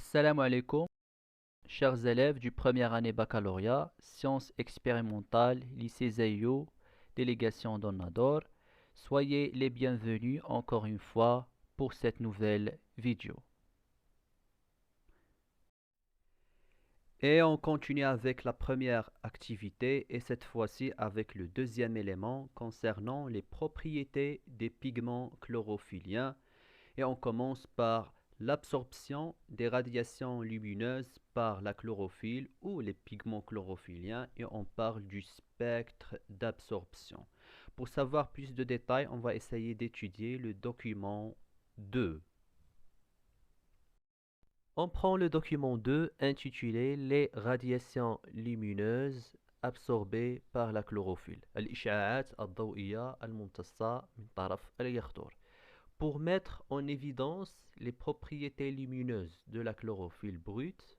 Salam alaikum, chers élèves du première année baccalauréat, sciences expérimentales, lycée Zayo, délégation d'Onnador. Soyez les bienvenus encore une fois pour cette nouvelle vidéo. Et on continue avec la première activité et cette fois-ci avec le deuxième élément concernant les propriétés des pigments chlorophylliens. Et on commence par l'absorption des radiations lumineuses par la chlorophylle ou les pigments chlorophylliens et on parle du spectre d'absorption. Pour savoir plus de détails, on va essayer d'étudier le document 2. On prend le document 2 intitulé Les radiations lumineuses absorbées par la chlorophylle. الإشعاعات الضوئية الممتصة من طرف اليخطور. Pour mettre en évidence les propriétés lumineuses de la chlorophylle brute,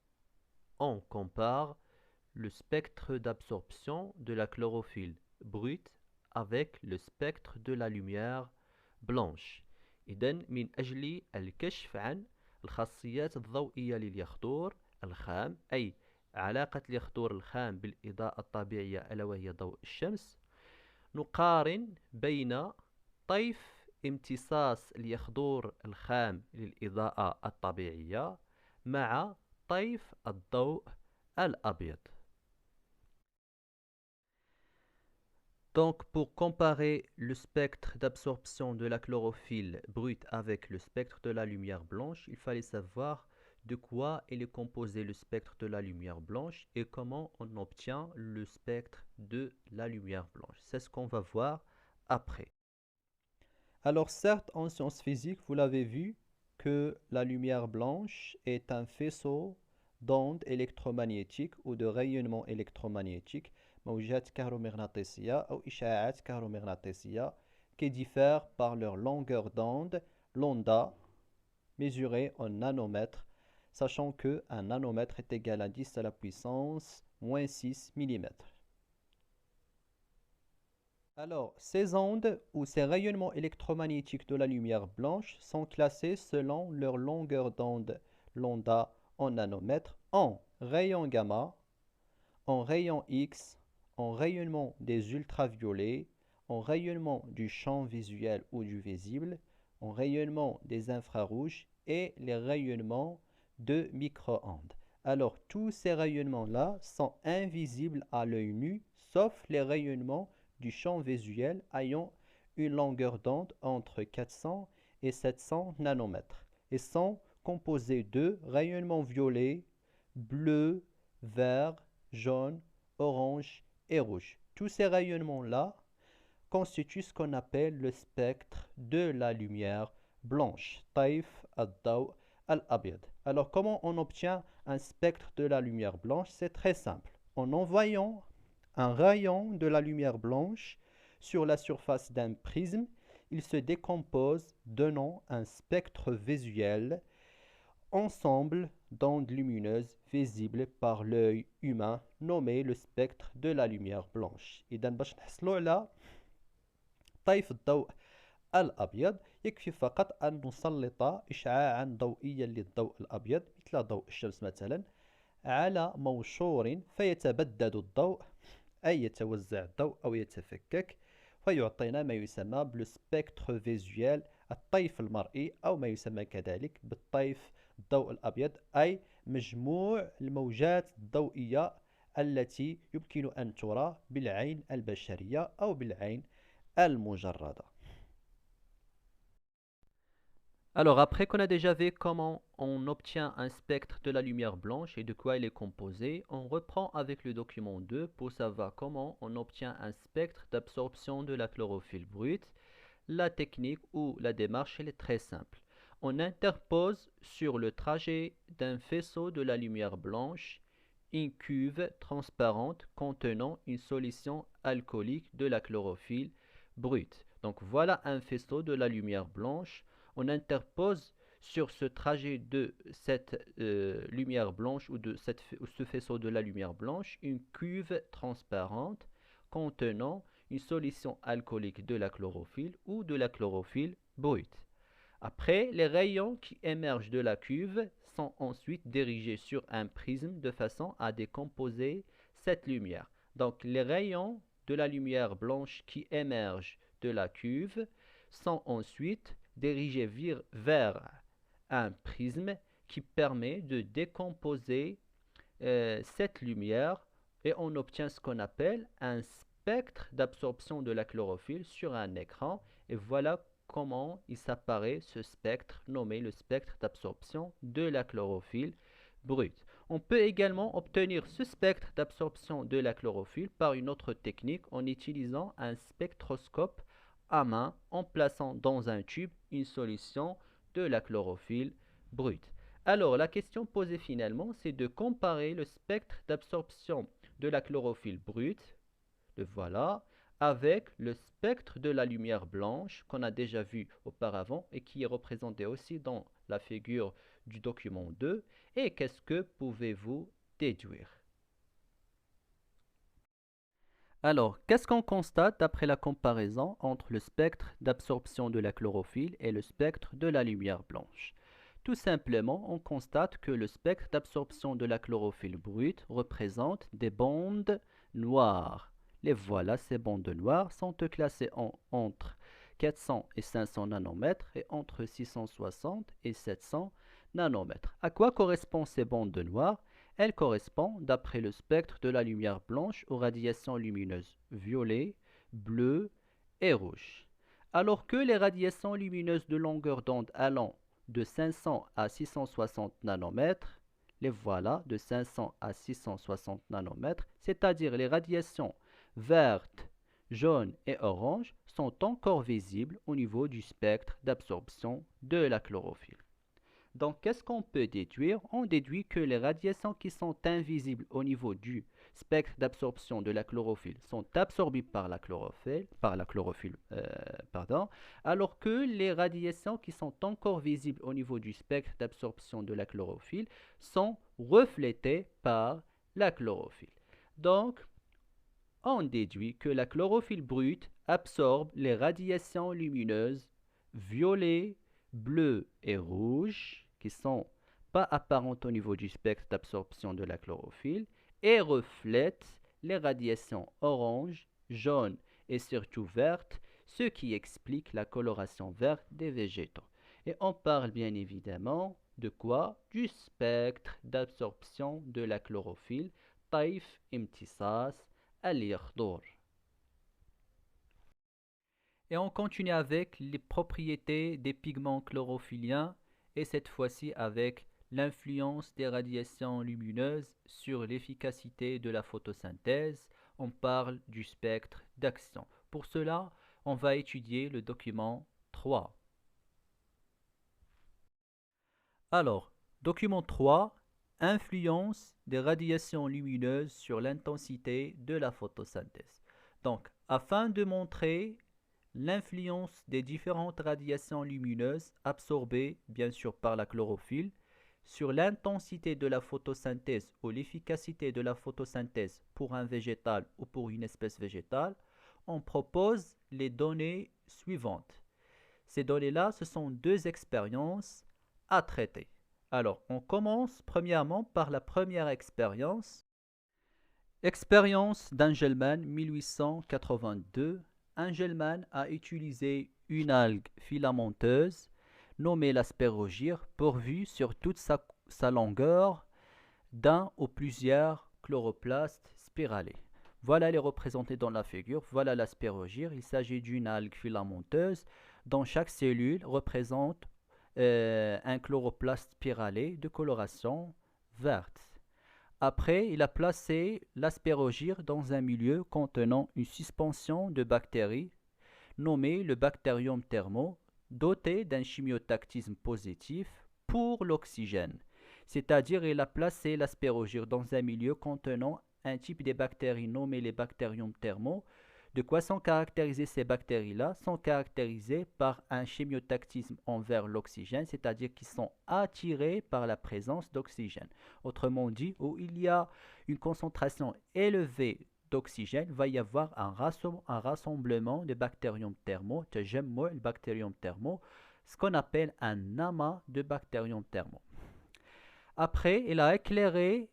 on compare le spectre d'absorption de la chlorophylle brute avec le spectre de la lumière blanche. إذن من أجل الكشف عن الخاصيات الضوئية لليخطور الخام، أي علاقة اليخطور الخام بالإضاءة الطبيعية ألا وهي ضوء الشمس، نقارن بين طيف امتصاص اليخطور الخام للإضاءة الطبيعية مع طيف الضوء الأبيض. Donc, pour comparer le spectre d'absorption de la chlorophylle brute avec le spectre de la lumière blanche, il fallait savoir de quoi est composé le spectre de la lumière blanche et comment on obtient le spectre de la lumière blanche. C'est ce qu'on va voir après. Alors certes, en sciences physiques, vous l'avez vu, que la lumière blanche est un faisceau d'ondes électromagnétiques ou de rayonnement électromagnétique موجات كهرومغناطيسية أو إشعاعات كهرومغناطيسية qui diffèrent par leur longueur d'onde, lambda, mesurée en nanomètres, sachant que un nanomètre est égal à 10 à la puissance moins 6 mm. Alors, ces ondes ou ces rayonnements électromagnétiques de la lumière blanche sont classés selon leur longueur d'onde lambda en nanomètres en rayons gamma, en rayons X, en rayonnement des ultraviolets, en rayonnement du champ visuel ou du visible, en rayonnement des infrarouges et les rayonnements de micro-ondes. Alors, tous ces rayonnements-là sont invisibles à l'œil nu, sauf les rayonnements du champ visuel ayant une longueur d'onde entre 400 et 700 nanomètres et sont composés de rayonnements violets, bleus, verts, jaunes, orange et rouge. Tous ces rayonnements-là constituent ce qu'on appelle le spectre de la lumière blanche. طيف الضوء الأبيض. Alors comment on obtient un spectre de la lumière blanche? C'est très simple. En envoyant un rayon de la lumière blanche sur la surface d'un prisme, il se décompose donnant un spectre visuel ensemble d'ondes lumineuses visibles par l'œil humain nommé le spectre de la lumière blanche. إذا باش نحصلوا على طيف الضوء الأبيض يكفي فقط أن نسلط إشعاعا ضوئيا للضوء الأبيض مثل ضوء الشمس مثلا على موشور فيتبدد الضوء أي يتوزع الضوء أو يتفكك فيعطينا ما يسمى بالسبكتر فيزوال الطيف المرئي أو ما يسمى كذلك بالطيف الضوء الأبيض أي مجموع الموجات الضوئية التي يمكن أن ترى بالعين البشرية أو بالعين المجردة. Alors après qu'on a déjà vu comment on obtient un spectre de la lumière blanche et de quoi il est composé, on reprend avec le document 2 pour savoir comment on obtient un spectre d'absorption de la chlorophylle brute. La technique ou la démarche elle est très simple. On interpose sur le trajet d'un faisceau de la lumière blanche une cuve transparente contenant une solution alcoolique de la chlorophylle brute. Donc voilà un faisceau de la lumière blanche. On interpose sur ce trajet de cette lumière blanche ou de ce faisceau de la lumière blanche une cuve transparente contenant une solution alcoolique de la chlorophylle ou de la chlorophylle brute. Après, les rayons qui émergent de la cuve sont ensuite dirigés sur un prisme de façon à décomposer cette lumière. Donc, les rayons de la lumière blanche qui émergent de la cuve sont ensuite dirigés vers un prisme qui permet de décomposer cette lumière et on obtient ce qu'on appelle un spectre d'absorption de la chlorophylle sur un écran. Et voilà comment il s'apparaît ce spectre nommé le spectre d'absorption de la chlorophylle brute. On peut également obtenir ce spectre d'absorption de la chlorophylle par une autre technique en utilisant un spectroscope à main en plaçant dans un tube une solution de la chlorophylle brute. Alors, la question posée finalement, c'est de comparer le spectre d'absorption de la chlorophylle brute, le voilà, avec le spectre de la lumière blanche qu'on a déjà vu auparavant et qui est représenté aussi dans la figure du document 2. Et qu'est-ce que pouvez-vous déduire? Alors, qu'est-ce qu'on constate d'après la comparaison entre le spectre d'absorption de la chlorophylle et le spectre de la lumière blanche? Tout simplement, on constate que le spectre d'absorption de la chlorophylle brute représente des bandes noires. Les voilà, ces bandes noires sont classées entre 400 et 500 nanomètres et entre 660 et 700 nanomètres. À quoi correspondent ces bandes noires? Elles correspondent, d'après le spectre de la lumière blanche, aux radiations lumineuses violet, bleu et rouge. Alors que les radiations lumineuses de longueur d'onde allant de 500 à 660 nanomètres, les voilà, de 500 à 660 nanomètres, c'est-à-dire les radiations vertes, jaunes et oranges, sont encore visibles au niveau du spectre d'absorption de la chlorophylle. Donc, qu'est-ce qu'on peut déduire? On déduit que les radiations qui sont invisibles au niveau du spectre d'absorption de la chlorophylle sont absorbées par la chlorophylle, alors que les radiations qui sont encore visibles au niveau du spectre d'absorption de la chlorophylle sont reflétées par la chlorophylle. Donc, on déduit que la chlorophylle brute absorbe les radiations lumineuses violet, bleu et rouge qui sont pas apparentes au niveau du spectre d'absorption de la chlorophylle et reflète les radiations orange, jaune et surtout verte, ce qui explique la coloration verte des végétaux. Et on parle bien évidemment de quoi? Du spectre d'absorption de la chlorophylle, طيف امتصاص اليخضر. Et on continue avec les propriétés des pigments chlorophylliens et cette fois-ci avec l'influence des radiations lumineuses sur l'efficacité de la photosynthèse. On parle du spectre d'action. Pour cela, on va étudier le document 3. Alors, document 3, influence des radiations lumineuses sur l'intensité de la photosynthèse. Donc, afin de montrer l'influence des différentes radiations lumineuses absorbées, bien sûr, par la chlorophylle, sur l'intensité de la photosynthèse ou l'efficacité de la photosynthèse pour un végétal ou pour une espèce végétale, on propose les données suivantes. Ces données-là, ce sont deux expériences à traiter. Alors, on commence premièrement par la première expérience. Expérience d'Engelmann 1882. Engelmann a utilisé une algue filamenteuse nommée l'aspergire pourvue sur toute sa longueur d'un ou plusieurs chloroplastes spiralés. Voilà les représentés dans la figure. Voilà l'aspergire. Il s'agit d'une algue filamenteuse dont chaque cellule représente un chloroplaste spiralé de coloration verte. Après, il a placé l'aspergire dans un milieu contenant une suspension de bactéries nommée le Bacterium thermo, doté d'un chimiotactisme positif pour l'oxygène. C'est-à-dire, il a placé l'aspergire dans un milieu contenant un type de bactéries nommé les Bacterium thermo. De quoi sont caractérisées ces bactéries-là? Sont caractérisées par un chimiotactisme envers l'oxygène, c'est-à-dire qu'ils sont attirés par la présence d'oxygène. Autrement dit, où il y a une concentration élevée d'oxygène, il va y avoir un rassemblement de bactérium thermo, le bactérium thermo, ce qu'on appelle un amas de bactérium thermo. Après, il a éclairé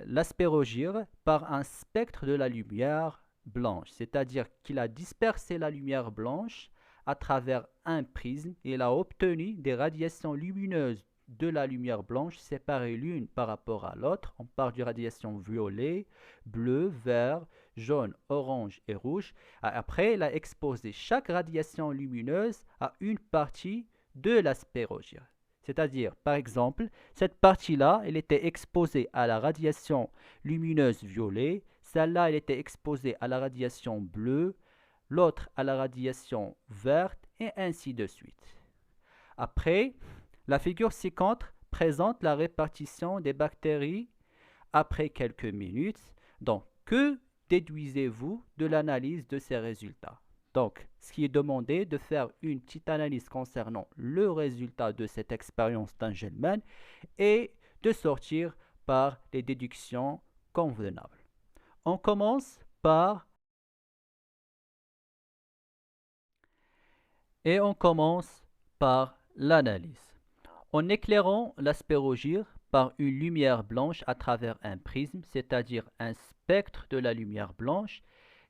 l'aspergir par un spectre de la lumière blanche, c'est-à-dire qu'il a dispersé la lumière blanche à travers un prisme et il a obtenu des radiations lumineuses de la lumière blanche séparées l'une par rapport à l'autre. On parle de radiation violet, bleu, vert, jaune, orange et rouge. Après, il a exposé chaque radiation lumineuse à une partie de l'aspergir. C'est-à-dire, par exemple, cette partie-là, elle était exposée à la radiation lumineuse violet, celle-là, elle était exposée à la radiation bleue, l'autre à la radiation verte, et ainsi de suite. Après, la figure ci-contre présente la répartition des bactéries après quelques minutes. Donc, que déduisez-vous de l'analyse de ces résultats? Donc, ce qui est demandé, de faire une petite analyse concernant le résultat de cette expérience d'Engelmann et de sortir par les déductions convenables. On commence par l'analyse. En éclairant l'aspergir par une lumière blanche à travers un prisme, c'est-à-dire un spectre de la lumière blanche,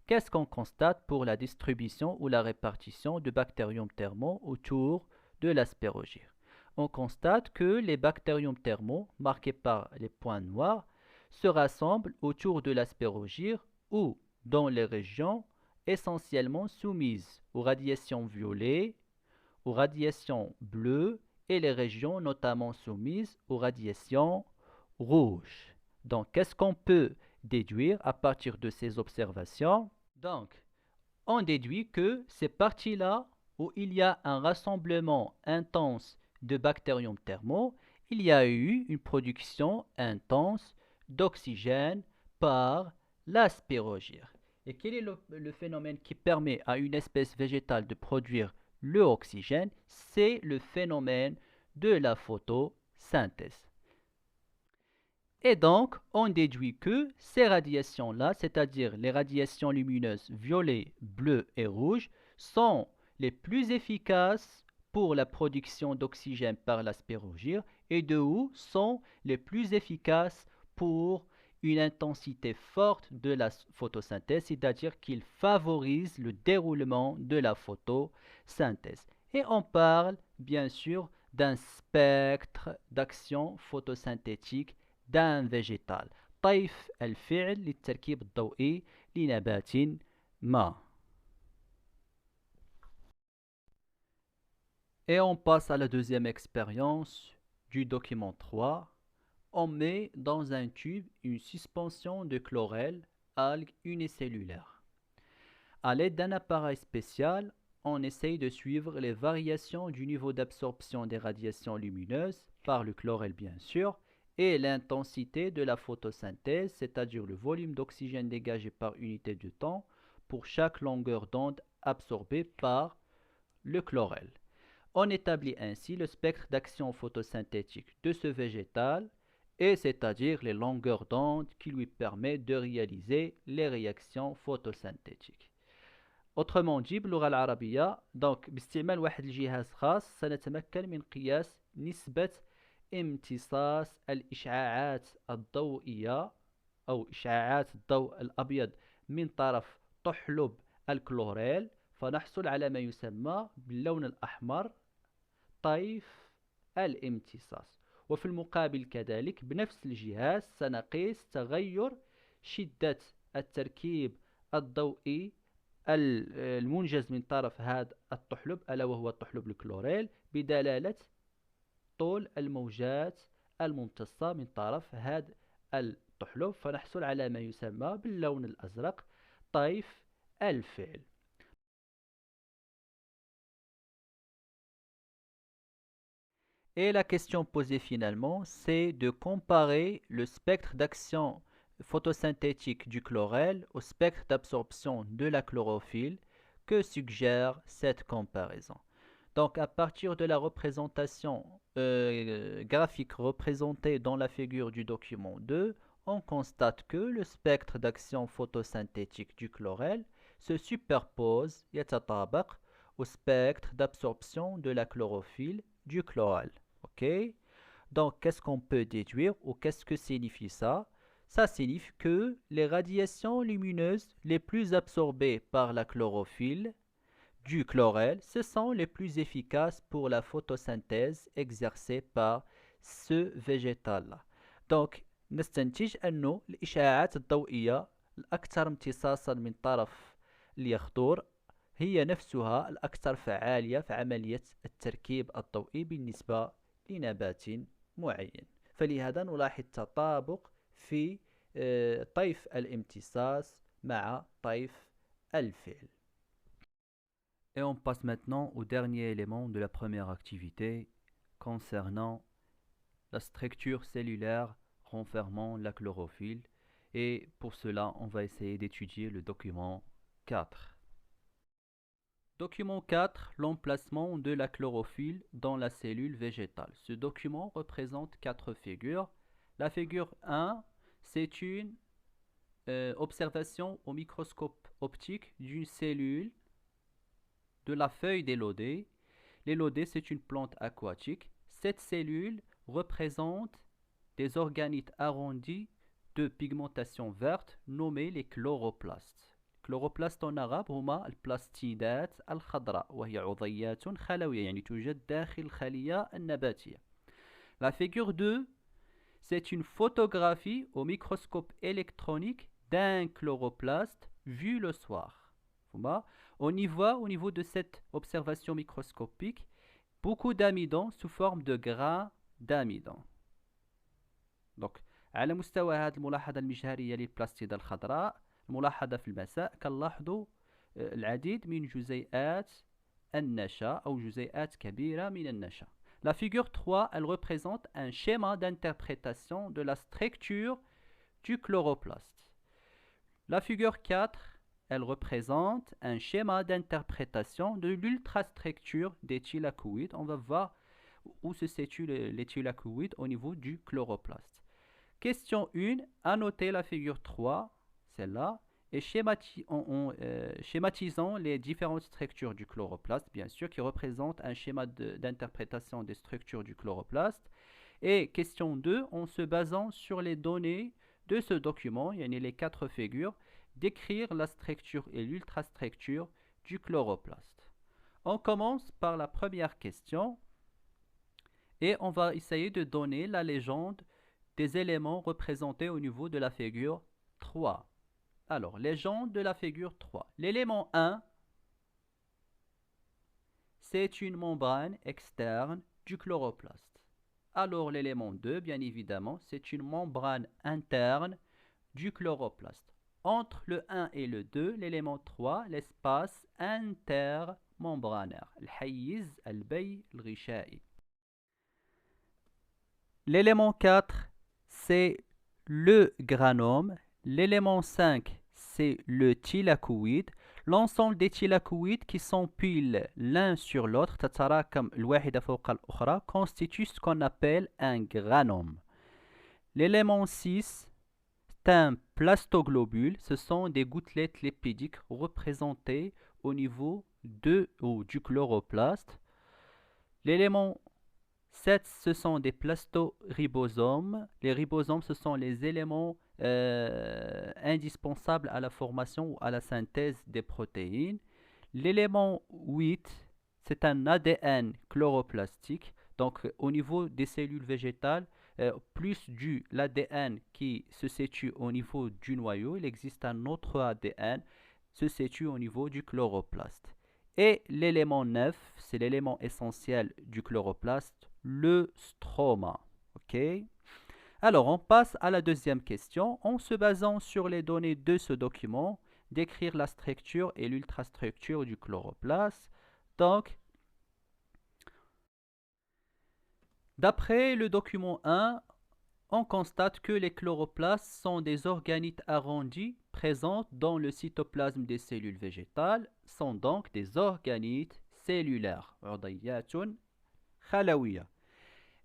qu'est-ce qu'on constate pour la distribution ou la répartition de bactérium thermo autour de l'aspergir? On constate que les bactérium thermo, marqués par les points noirs, se rassemblent autour de l'aspergir ou dans les régions essentiellement soumises aux radiations violettes, aux radiations bleues et les régions notamment soumises aux radiations rouges. Donc, qu'est-ce qu'on peut déduire à partir de ces observations? Donc, on déduit que ces parties-là où il y a un rassemblement intense de bactérium thermo, il y a eu une production intense d'oxygène par l'aspergir. Et quel est le phénomène qui permet à une espèce végétale de produire l'oxygène? C'est le phénomène de la photosynthèse. Et donc, on déduit que ces radiations-là, c'est-à-dire les radiations lumineuses violet, bleu et rouge, sont les plus efficaces pour la production d'oxygène par l'aspergir et de où sont les plus efficaces pour une intensité forte de la photosynthèse, c'est-à-dire qu'ils favorisent le déroulement de la photosynthèse. Et on parle bien sûr d'un spectre d'action photosynthétique d'un végétal. طيف الفعل للتركيب الضوئي لنبات ما. Et on passe à la deuxième expérience du document 3. On met dans un tube une suspension de chlorelle, algue unicellulaire. À l'aide d'un appareil spécial, on essaye de suivre les variations du niveau d'absorption des radiations lumineuses, par le chlorelle bien sûr, et l'intensité de la photosynthèse, c'est-à-dire le volume d'oxygène dégagé par unité de temps pour chaque longueur d'onde absorbée par le chlorelle. On établit ainsi le spectre d'action photosynthétique de ce végétal, et c'est-à-dire les longueurs d'onde qui lui permettent de réaliser les réactions photosynthétiques. Autrement dit, باللغة العربية، donc باستعمال واحد الجهاز خاص سنتمكن من قياس نسبة امتصاص الإشعاعات الضوئية أو إشعاعات الضوء الأبيض من طرف طحلب الكلوريل، فنحصل على ما يسمى باللون الأحمر طيف الامتصاص. وفي المقابل كذلك بنفس الجهاز سنقيس تغير شدة التركيب الضوئي المنجز من طرف هذا الطحلب ألا وهو الطحلب الكلوريل بدلالة طول الموجات الممتصة من طرف هذا الطحلب، فنحصل على ما يسمى باللون الأزرق طيف الفعل. Et la question posée finalement, c'est de comparer le spectre d'action photosynthétique du chlorelle au spectre d'absorption de la chlorophylle. Que suggère cette comparaison? Donc à partir de la représentation graphique représentée dans la figure du document 2, on constate que le spectre d'action photosynthétique du chlorelle se superpose, يتطابق, au spectre d'absorption de la chlorophylle du chloral. Ok? Donc, qu'est-ce qu'on peut déduire ou qu'est-ce que signifie ça? Ça signifie que les radiations lumineuses les plus absorbées par la chlorophylle du chlorel, ce sont les plus efficaces pour la photosynthèse exercée par ce végétal-là. Donc, نستنتج أنه الإشعاعات الضوئية الأكثر امتصاصا من طرف اليخطور هي نفسها الأكثر فعالية في عملية التركيب الضوئي بالنسبة لنبات معين. فلهذا نلاحظ تطابق في طيف الامتصاص مع طيف الفعل. Et on passe maintenant au dernier élément de la première activité concernant la structure cellulaire renfermant la chlorophylle. Et pour cela, on va essayer d'étudier le document 4. Document 4, l'emplacement de la chlorophylle dans la cellule végétale. Ce document représente 4 figures. La figure 1, c'est une observation au microscope optique d'une cellule de la feuille d'élodée. L'élodée, c'est une plante aquatique. Cette cellule représente des organites arrondis de pigmentation verte nommés les chloroplastes. chloroplastes en arabe هما البلاستيدات الخضراء وهي عضيات خلوية يعني توجد داخل الخلية النباتية. La figure 2, c'est une photographie au microscope électronique d'un chloroplaste vu le soir. On y voit au niveau de cette observation microscopique beaucoup d'amidon sous forme de grains d'amidon. Donc, على مستوى هذه الملاحظة المجهرية للبلاستيدة الخضراء الملاحظة في المساء كنلاحظوا العديد من جزيئات النشا أو جزيئات كبيرة من النشا. La figure 3, elle représente un schéma d'interprétation de la structure du chloroplaste. La figure 4, elle représente un schéma d'interprétation de l'ultrastructure des thylakoïdes. On va voir où se situent les thylakoïdes au niveau du chloroplaste. Question 1, annotez la figure 3, celle-là, et schématisons les différentes structures du chloroplaste, bien sûr, qui représentent un schéma d'interprétation des structures du chloroplaste. Et question 2, en se basant sur les données de ce document, il y a les 4 figures, décrire la structure et l'ultrastructure du chloroplaste. On commence par la première question et on va essayer de donner la légende des éléments représentés au niveau de la figure 3. Alors, légende de la figure 3. L'élément 1, c'est une membrane externe du chloroplaste. Alors, l'élément 2, bien évidemment, c'est une membrane interne du chloroplaste. Entre le 1 et le 2, l'élément 3, l'espace intermembranaire. الحيز البي الغشائي. L'élément 4, c'est le granome. L'élément 5, c'est le thylakoïde. L'ensemble des thylakoïdes qui s'empilent l'un sur l'autre, تتراكم الواحدة فوق الأخرى, constitue ce qu'on appelle un granome. L'élément 6, c'est un plastoglobule. Ce sont des gouttelettes lipidiques représentées au niveau du chloroplaste. L'élément 7, ce sont des plastoribosomes. Les ribosomes, ce sont les éléments indispensables à la formation ou à la synthèse des protéines. L'élément 8, c'est un ADN chloroplastique. Donc, au niveau des cellules végétales, plus l'ADN qui se situe au niveau du noyau, il existe un autre ADN se situe au niveau du chloroplaste. Et l'élément 9, c'est l'élément essentiel du chloroplaste, le stroma. Ok? Alors, on passe à la deuxième question. En se basant sur les données de ce document, décrire la structure et l'ultrastructure du chloroplaste. Donc, d'après le document 1, on constate que les chloroplastes sont des organites arrondis présents dans le cytoplasme des cellules végétales, sont donc des organites cellulaires.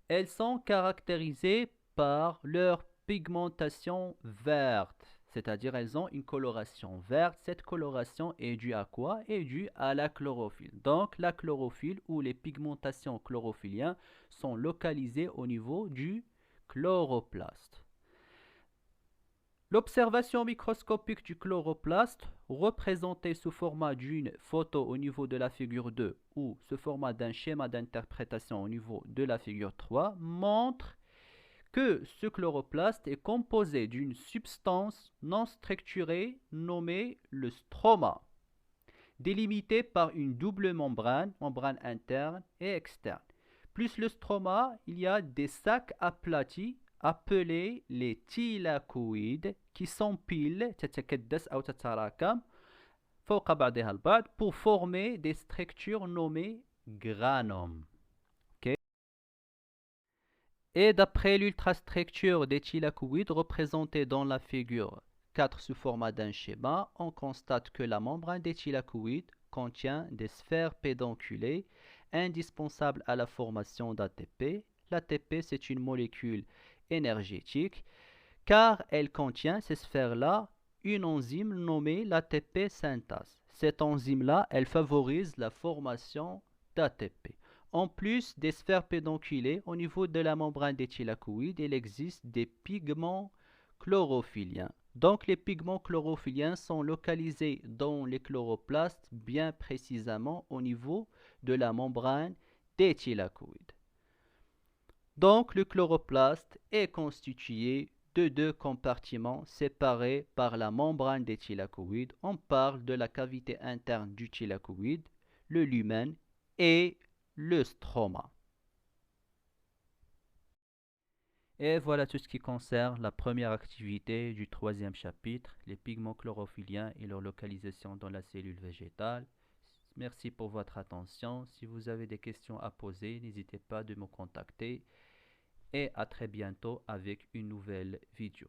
Elles sont caractérisées par leur pigmentation verte. c'est-à-dire elles ont une coloration verte. Cette coloration est due à quoi? Est due à la chlorophylle. Donc la chlorophylle ou les pigmentations chlorophylliennes sont localisées au niveau du chloroplaste. L'observation microscopique du chloroplaste, représentée sous format d'une photo au niveau de la figure 2 ou sous format d'un schéma d'interprétation au niveau de la figure 3, montre que ce chloroplaste est composé d'une substance non structurée nommée le stroma, délimitée par une double membrane interne et externe. Plus le stroma, il y a des sacs aplatis appelés les thylakoïdes qui s'empilent pour former des structures nommées granums. Et d'après l'ultrastructure des thylakoïdes représentée dans la figure 4 sous format d'un schéma, on constate que la membrane des thylakoïdes contient des sphères pédonculées indispensables à la formation d'ATP. L'ATP, c'est une molécule énergétique car elle contient, ces sphères-là, une enzyme nommée l'ATP synthase. Cette enzyme-là, elle favorise la formation d'ATP. En plus des sphères pédonculées, au niveau de la membrane des thylakoïdes, il existe des pigments chlorophylliens. Donc les pigments chlorophylliens sont localisés dans les chloroplastes, bien précisément au niveau de la membrane des thylakoïdes. Donc le chloroplaste est constitué de deux compartiments séparés par la membrane des thylakoïdes. On parle de la cavité interne du thylakoïde, le lumen et le stroma. Et voilà tout ce qui concerne la première activité du troisième chapitre, les pigments chlorophylliens et leur localisation dans la cellule végétale. Merci pour votre attention. Si vous avez des questions à poser, n'hésitez pas de me contacter. Et à très bientôt avec une nouvelle vidéo.